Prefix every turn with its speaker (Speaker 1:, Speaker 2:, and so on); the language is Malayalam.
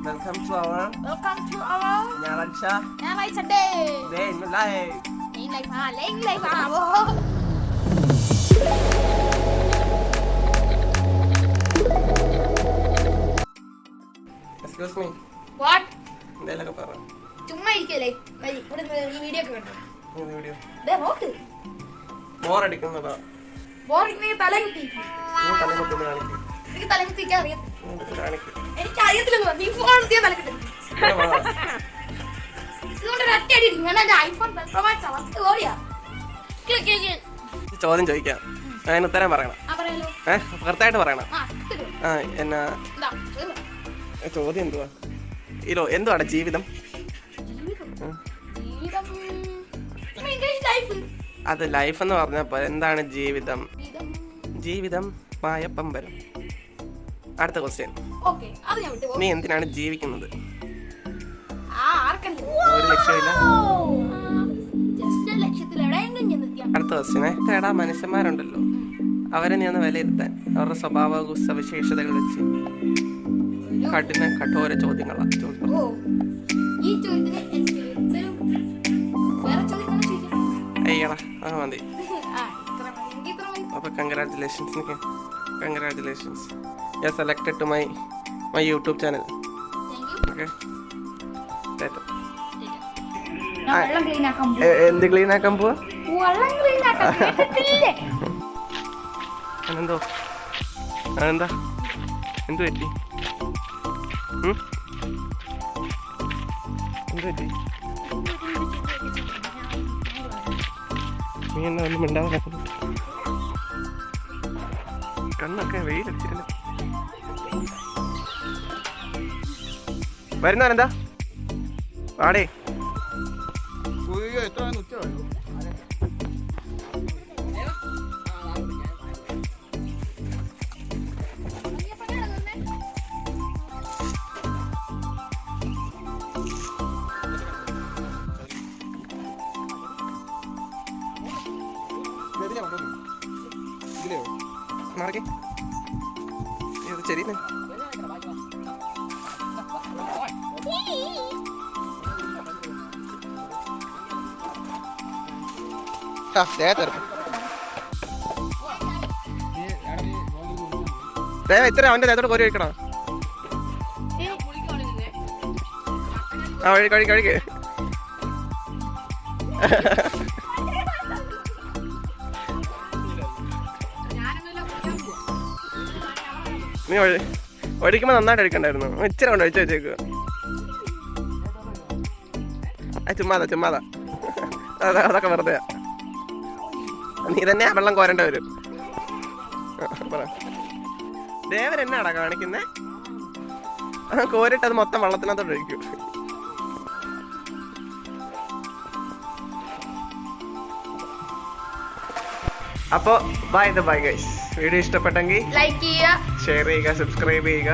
Speaker 1: Welcome to our
Speaker 2: ഞായറാഴ്ച day.
Speaker 1: Day in life.
Speaker 2: In life.
Speaker 1: Excuse me.
Speaker 2: What?
Speaker 1: എന്തെങ്കിലുമൊക്കെ പറ.
Speaker 2: ചുമ്മാ ഇരിക്കല്ലേ? ഇവിടെ ഈ വീഡിയോ ഒക്കെ കണ്ടോ?
Speaker 1: ഏത് വീഡിയോ?
Speaker 2: ദേ നോക്ക്.
Speaker 1: ബോറടിക്കുന്നതാ.
Speaker 2: ബോറടിക്കുന്ന തലകുത്തി.
Speaker 1: നീ തലകുത്തുന്ന കാണിക്ക്.
Speaker 2: എനിക്ക് തലകുത്തിക്കാൻ അറിയാം.
Speaker 1: കാണിക്ക്.
Speaker 2: എനിക്ക് അറിയത്തില്ലെന്ന് പറഞ്ഞു. നീ ഫോൺ എടുത്തിയാ തലകുത്തി. ഇതുകൊണ്ട് ഒറ്റ അടി ഇടിക്കും. ഞാൻ എൻ്റെ ഐഫോൺ Pro Max അവർക്ക് ഓടിയാ.
Speaker 1: ചോദ്യം ചോദിക്കാം. അതിന് ഉത്തരം പറയണം.
Speaker 2: പറയാലോ.
Speaker 1: കറക്റ്റായിട്ട് പറയണം. എന്നാ ചോദ്യം എന്തുവാ? എന്തുവാണ് ജീവിതം? അത് ലൈഫ് എന്ന് പറഞ്ഞപ്പോ എന്താണ് ജീവിതം? ജീവിതം മായപ്പമ്പരം. അടുത്ത ക്വസ്റ്റ്യൻ. നീ എന്തിനാണ് ജീവിക്കുന്നത്? ഒരു ലക്ഷ്യമില്ല. അടുത്ത ക്വസ്റ്റ്യനെ എടാ മനുഷ്യന്മാരുണ്ടല്ലോ, അവരെ നീ ഒന്ന് വിലയിരുത്താൻ അവരുടെ സ്വഭാവ സവിശേഷതകൾ വെച്ച് കഠോര ചോദ്യങ്ങളാണ് അയ്യടാ മതി. അപ്പൊ congratulations. You are selected to my YouTube channel. Okay, എന്ത് ക്ലീൻ ആക്കാൻ പോവാ? എന്തോ അതെന്താ എന്ത് പറ്റി? എന്ത് പറ്റി? നീ എന്നാ ഒന്നും മിണ്ടാതെ കണ്ണൊക്കെ വെയിലടിച്ചിരുന്നു. വരുന്നവനെന്താ വാടേ? മാറിക്കേ, ശരി. ഇത്ര അവന്റെ ദേഹത്തോട് കോരി വയ്ക്കണോ? ആ കഴിക്ക്. നീ ഒഴിക്കുമ്പോ നന്നായിട്ട് ഒഴിക്കണ്ടായിരുന്നു. ഇച്ചിരി കൊണ്ട് ഒഴിച്ചു വെച്ചേക്കുക. ചുമ്മാതാ അതൊക്കെ വെറുതെ. നീ തന്നെ വെള്ളം കോരേണ്ട വരും. ദേവൻ എന്നാടാ കാണിക്കുന്നേ? കോരിട്ട് അത് മൊത്തം വെള്ളത്തിനകത്തോട്ട് ഒഴിക്കും. അപ്പോൾ ബൈ ഗൈസ്. വീഡിയോ ഇഷ്ടപ്പെട്ടെങ്കിൽ ലൈക്ക് ചെയ്യുക, ഷെയർ ചെയ്യുക, സബ്സ്ക്രൈബ് ചെയ്യുക.